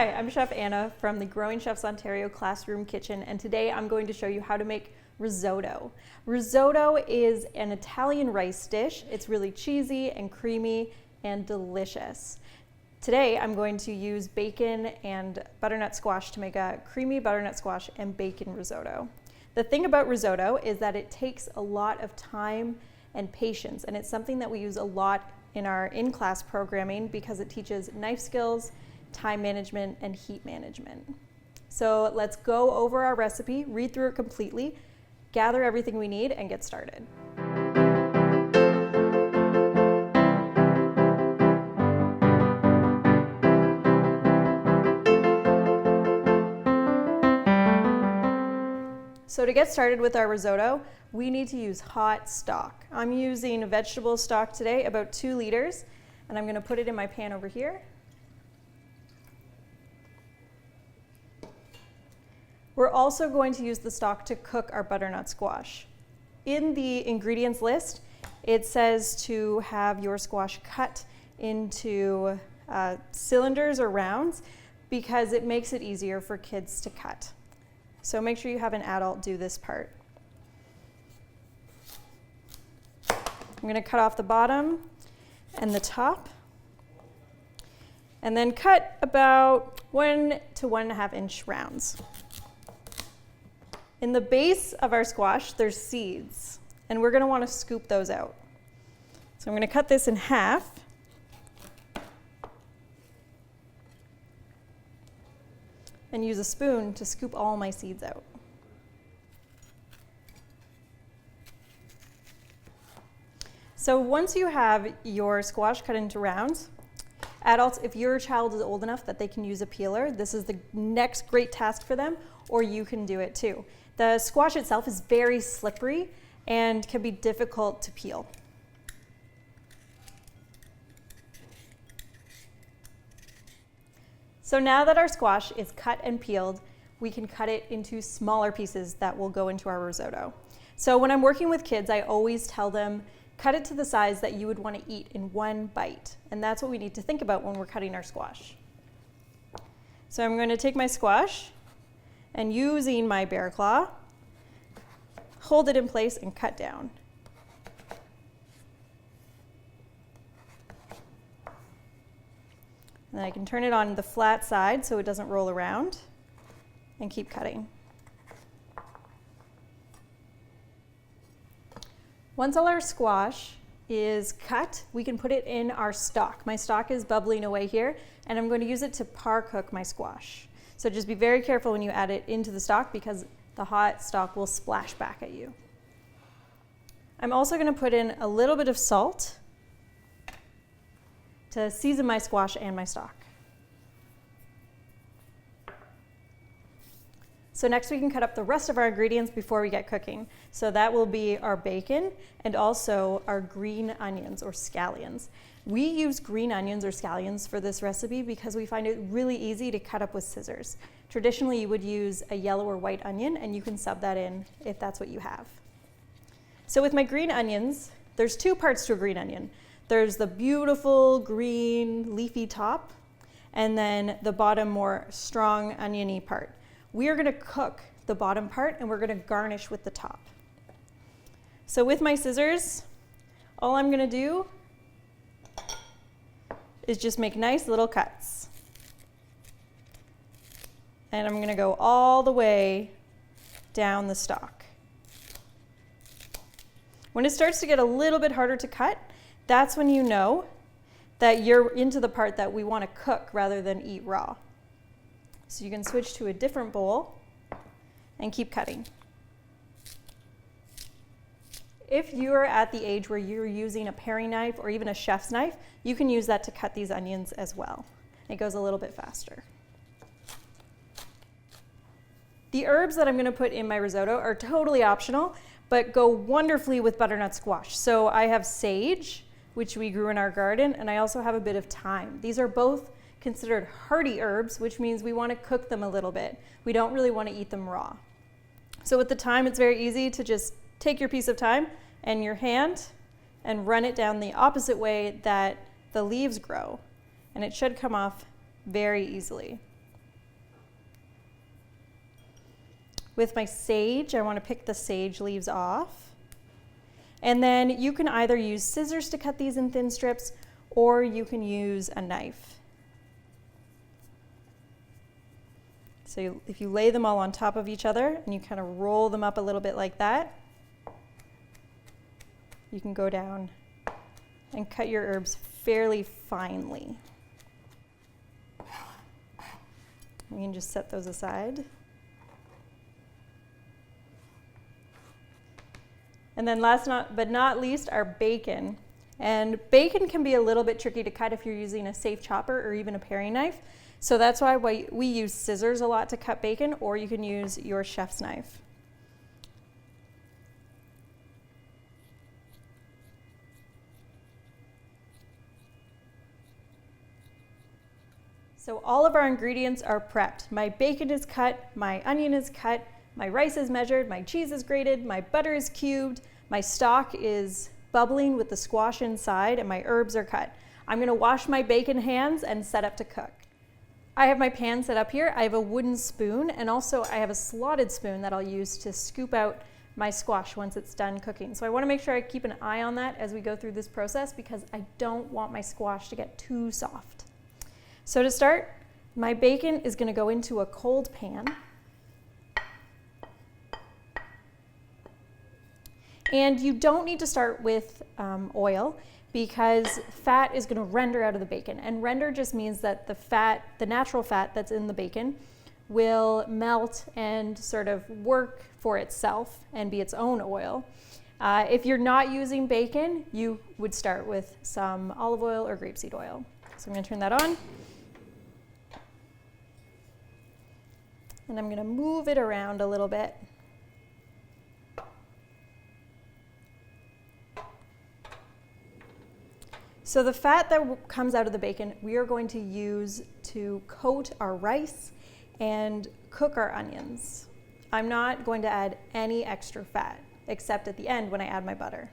Hi, I'm Chef Anna from the Growing Chefs Ontario Classroom Kitchen, and today I'm going to show you how to make risotto. Risotto is an Italian rice dish. It's really cheesy and creamy and delicious. Today I'm going to use bacon and butternut squash to make a creamy butternut squash and bacon risotto. The thing about risotto is that it takes a lot of time and patience, and it's something that we use a lot in our in-class programming because it teaches knife skills, time management, and heat management. So let's go over our recipe, read through it completely, gather everything we need, and get started. So to get started with our risotto, we need to use hot stock. I'm using vegetable stock today, about 2 liters, and I'm going to put it in my pan over here. We're also going to use the stock to cook our butternut squash. In the ingredients list, it says to have your squash cut into cylinders or rounds because it makes it easier for kids to cut. So make sure you have an adult do this part. I'm going to cut off the bottom and the top, and then cut about 1 to 1.5 inch rounds. In the base of our squash, there's seeds, and we're going to want to scoop those out. So I'm going to cut this in half. And use a spoon to scoop all my seeds out. So once you have your squash cut into rounds, adults, if your child is old enough that they can use a peeler, this is the next great task for them, or you can do it too. The squash itself is very slippery and can be difficult to peel. So now that our squash is cut and peeled, we can cut it into smaller pieces that will go into our risotto. So when I'm working with kids, I always tell them, cut it to the size that you would want to eat in one bite. And that's what we need to think about when we're cutting our squash. So I'm going to take my squash and using my bear claw, hold it in place and cut down. And then I can turn it on the flat side so it doesn't roll around and keep cutting. Once all our squash is cut, we can put it in our stock. My stock is bubbling away here, and I'm going to use it to par cook my squash. So just be very careful when you add it into the stock because the hot stock will splash back at you. I'm also going to put in a little bit of salt to season my squash and my stock. So next we can cut up the rest of our ingredients before we get cooking. So that will be our bacon and also our green onions or scallions. We use green onions or scallions for this recipe because we find it really easy to cut up with scissors. Traditionally you would use a yellow or white onion, and you can sub that in if that's what you have. So with my green onions, there's 2 parts to a green onion. There's the beautiful green leafy top, and then the bottom more strong oniony part. We are going to cook the bottom part, and we're going to garnish with the top. So with my scissors, all I'm going to do is just make nice little cuts. And I'm going to go all the way down the stalk. When it starts to get a little bit harder to cut, that's when you know that you're into the part that we want to cook rather than eat raw. So you can switch to a different bowl and keep cutting. If you're at the age where you're using a paring knife or even a chef's knife, you can use that to cut these onions as well. It goes a little bit faster. The herbs that I'm going to put in my risotto are totally optional, but go wonderfully with butternut squash. So I have sage, which we grew in our garden, and I also have a bit of thyme. These are both considered hardy herbs, which means we want to cook them a little bit. We don't really want to eat them raw. So with the thyme, it's very easy to just take your piece of thyme and your hand and run it down the opposite way that the leaves grow, and it should come off very easily. With my sage, I want to pick the sage leaves off. And then you can either use scissors to cut these in thin strips, or you can use a knife. So if you lay them all on top of each other and you kind of roll them up a little bit like that, you can go down and cut your herbs fairly finely. You can just set those aside. And then last but not least, our bacon. And bacon can be a little bit tricky to cut if you're using a safe chopper or even a paring knife. So that's why we use scissors a lot to cut bacon, or you can use your chef's knife. So all of our ingredients are prepped. My bacon is cut, my onion is cut, my rice is measured, my cheese is grated, my butter is cubed, my stock is bubbling with the squash inside, and my herbs are cut. I'm gonna wash my bacon hands and set up to cook. I have my pan set up here. I have a wooden spoon, and also I have a slotted spoon that I'll use to scoop out my squash once it's done cooking. So I wanna make sure I keep an eye on that as we go through this process, because I don't want my squash to get too soft. So to start, my bacon is gonna go into a cold pan. And you don't need to start with oil, because fat is gonna render out of the bacon. And render just means that the natural fat that's in the bacon will melt and sort of work for itself and be its own oil. If you're not using bacon, you would start with some olive oil or grapeseed oil. So I'm gonna turn that on. And I'm gonna move it around a little bit. So the fat that comes out of the bacon, we are going to use to coat our rice and cook our onions. I'm not going to add any extra fat, except at the end when I add my butter.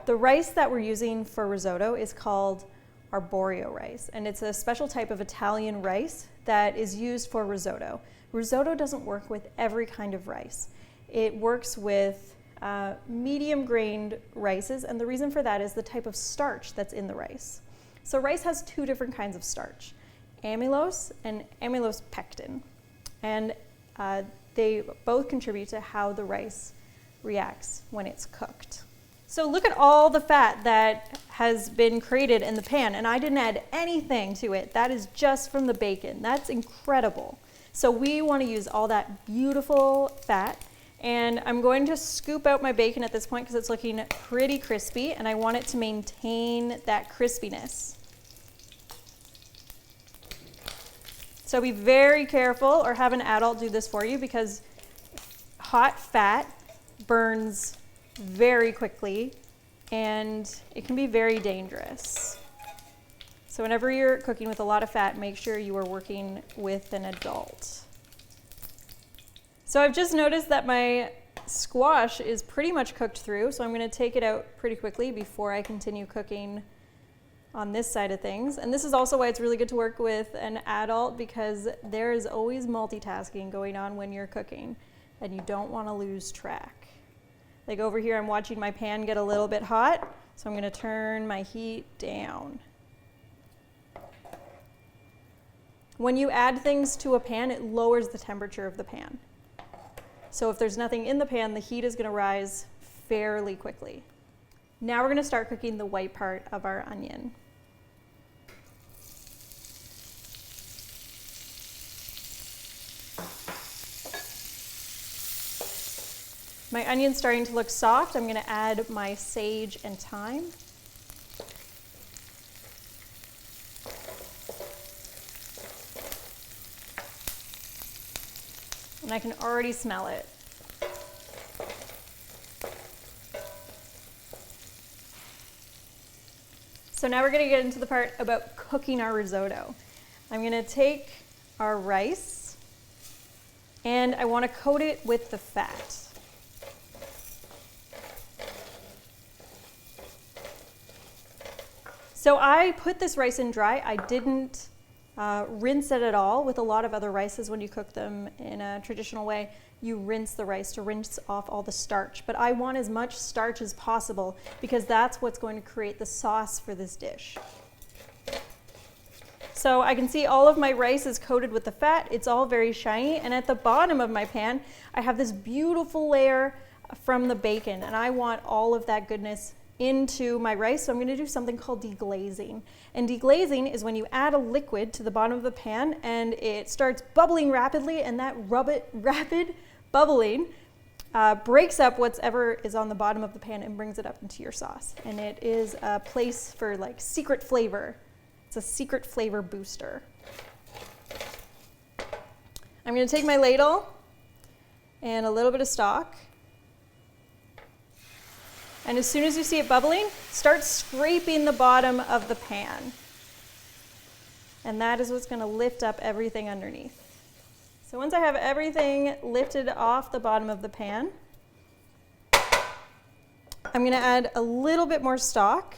The rice that we're using for risotto is called arborio rice, and it's a special type of Italian rice that is used for risotto. Risotto doesn't work with every kind of rice. It works with medium-grained rices, and the reason for that is the type of starch that's in the rice. So rice has two different kinds of starch, amylose and amylopectin, and they both contribute to how the rice reacts when it's cooked. So look at all the fat that has been created in the pan, and I didn't add anything to it. That is just from the bacon. That's incredible. So we want to use all that beautiful fat. And I'm going to scoop out my bacon at this point because it's looking pretty crispy, and I want it to maintain that crispiness. So be very careful, or have an adult do this for you, because hot fat burns very quickly and it can be very dangerous. So whenever you're cooking with a lot of fat, make sure you are working with an adult. So I've just noticed that my squash is pretty much cooked through, so I'm going to take it out pretty quickly before I continue cooking on this side of things. And this is also why it's really good to work with an adult, because there is always multitasking going on when you're cooking, and you don't want to lose track. Like over here, I'm watching my pan get a little bit hot, so I'm going to turn my heat down. When you add things to a pan, it lowers the temperature of the pan. So if there's nothing in the pan, the heat is going to rise fairly quickly. Now we're going to start cooking the white part of our onion. My onion's starting to look soft. I'm going to add my sage and thyme. And I can already smell it. So now we're going to get into the part about cooking our risotto. I'm going to take our rice and I want to coat it with the fat. So I put this rice in dry. I didn't rinse it at all. With a lot of other rices, when you cook them in a traditional way, you rinse the rice to rinse off all the starch. But I want as much starch as possible because that's what's going to create the sauce for this dish. So I can see all of my rice is coated with the fat. It's all very shiny. And at the bottom of my pan, I have this beautiful layer from the bacon. And I want all of that goodness into my rice. So I'm going to do something called deglazing. And deglazing is when you add a liquid to the bottom of the pan and it starts bubbling rapidly, and that rapid bubbling breaks up whatever is on the bottom of the pan and brings it up into your sauce. And it is a place for like secret flavor. It's a secret flavor booster. I'm going to take my ladle and a little bit of stock. And as soon as you see it bubbling, start scraping the bottom of the pan. And that is what's going to lift up everything underneath. So once I have everything lifted off the bottom of the pan, I'm going to add a little bit more stock.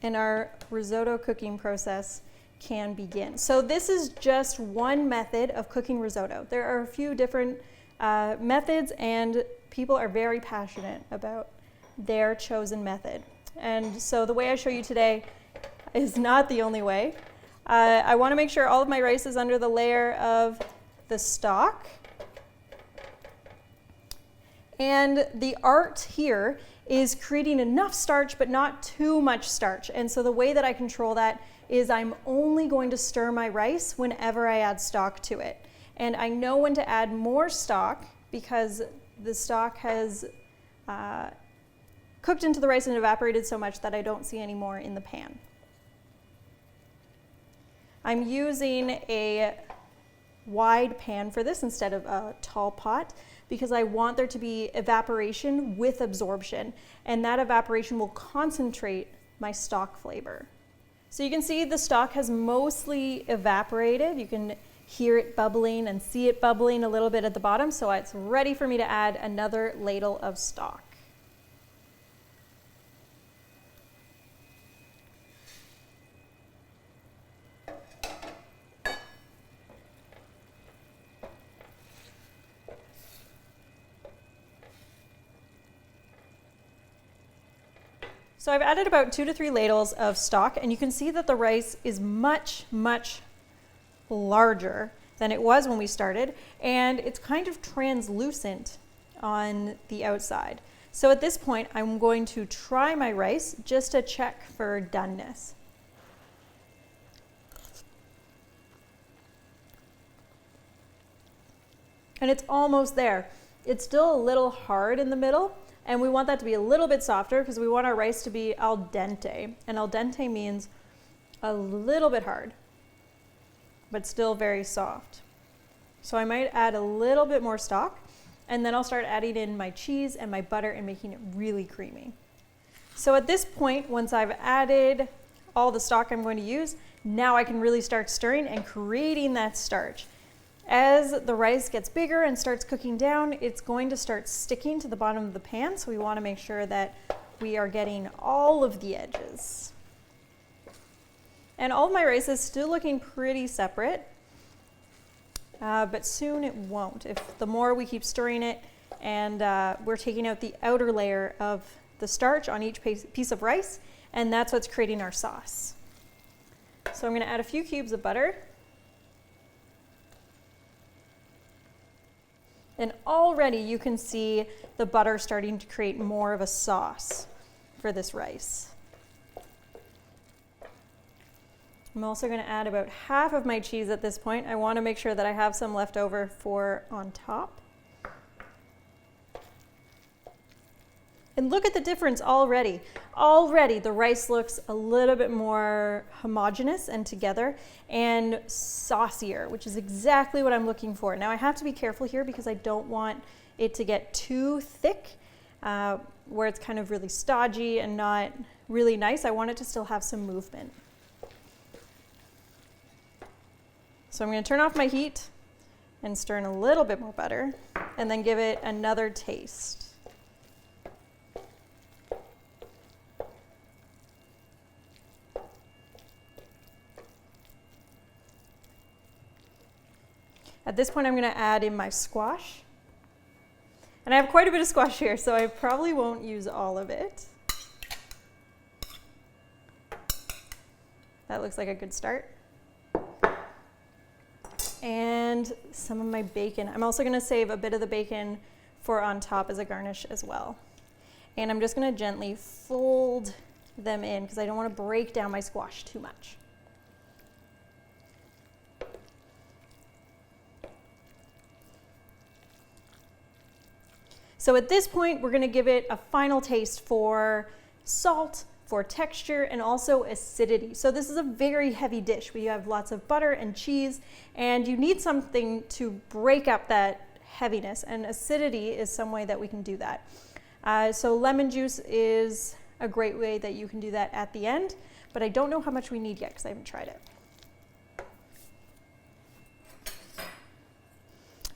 And our risotto cooking process can begin. So this is just one method of cooking risotto. There are a few different methods, and people are very passionate about their chosen method. And so the way I show you today is not the only way. I want to make sure all of my rice is under the layer of the stock. And the art here is creating enough starch but not too much starch. And so the way that I control that is I'm only going to stir my rice whenever I add stock to it. And I know when to add more stock because the stock has cooked into the rice and evaporated so much that I don't see any more in the pan. I'm using a wide pan for this instead of a tall pot because I want there to be evaporation with absorption, and that evaporation will concentrate my stock flavor. So you can see the stock has mostly evaporated. You can hear it bubbling and see it bubbling a little bit at the bottom, so it's ready for me to add another ladle of stock. So I've added about 2 to 3 ladles of stock, and you can see that the rice is much, much larger than it was when we started, and it's kind of translucent on the outside. So at this point, I'm going to try my rice just to check for doneness. And it's almost there. It's still a little hard in the middle, and we want that to be a little bit softer because we want our rice to be al dente. And al dente means a little bit hard, but still very soft. So I might add a little bit more stock, and then I'll start adding in my cheese and my butter and making it really creamy. So at this point, once I've added all the stock I'm going to use, now I can really start stirring and creating that starch. As the rice gets bigger and starts cooking down, it's going to start sticking to the bottom of the pan, so we want to make sure that we are getting all of the edges. And all of my rice is still looking pretty separate, but soon it won't. If the more we keep stirring it, and we're taking out the outer layer of the starch on each piece of rice, and that's what's creating our sauce. So I'm going to add a few cubes of butter. And already you can see the butter starting to create more of a sauce for this rice. I'm also going to add about half of my cheese at this point. I want to make sure that I have some left over for on top. And look at the difference already. Already the rice looks a little bit more homogeneous and together and saucier, which is exactly what I'm looking for. Now I have to be careful here because I don't want it to get too thick, where it's kind of really stodgy and not really nice. I want it to still have some movement. So I'm going to turn off my heat and stir in a little bit more butter and then give it another taste. At this point, I'm gonna add in my squash. And I have quite a bit of squash here, so I probably won't use all of it. That looks like a good start. And some of my bacon. I'm also gonna save a bit of the bacon for on top as a garnish as well. And I'm just gonna gently fold them in because I don't wanna break down my squash too much. So at this point, we're gonna give it a final taste for salt, for texture, and also acidity. So this is a very heavy dish. We have lots of butter and cheese, and you need something to break up that heaviness, and acidity is some way that we can do that. So lemon juice is a great way that you can do that at the end, but I don't know how much we need yet because I haven't tried it.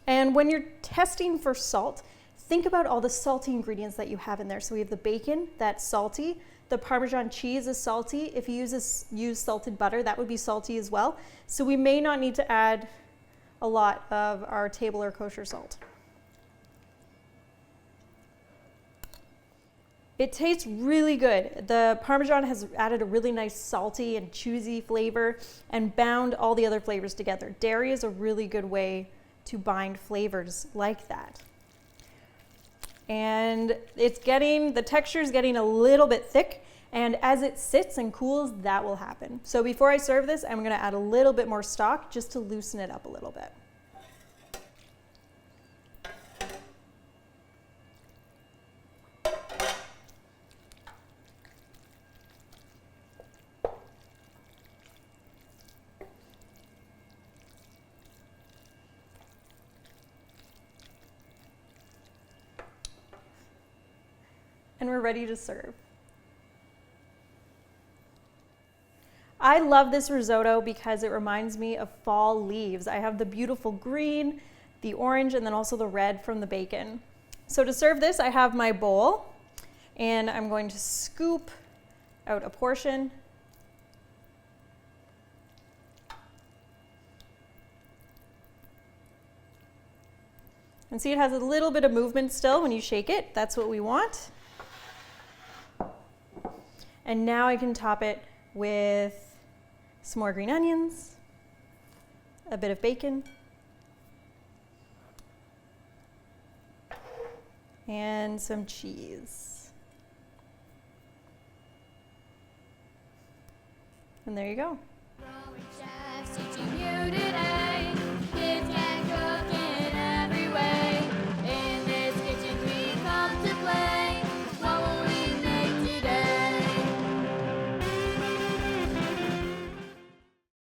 And when you're testing for salt, think about all the salty ingredients that you have in there. So we have the bacon, that's salty. The Parmesan cheese is salty. If you use salted butter, that would be salty as well. So we may not need to add a lot of our table or kosher salt. It tastes really good. The Parmesan has added a really nice salty and cheesy flavor and bound all the other flavors together. Dairy is a really good way to bind flavors like that. And the texture is getting a little bit thick, and as it sits and cools, that will happen. So before I serve this, I'm gonna add a little bit more stock just to loosen it up a little bit. And we're ready to serve. I love this risotto because it reminds me of fall leaves. I have the beautiful green, the orange, and then also the red from the bacon. So to serve this, I have my bowl, and I'm going to scoop out a portion. And see, it has a little bit of movement still when you shake it. That's what we want. And now I can top it with some more green onions, a bit of bacon, and some cheese. And there you go.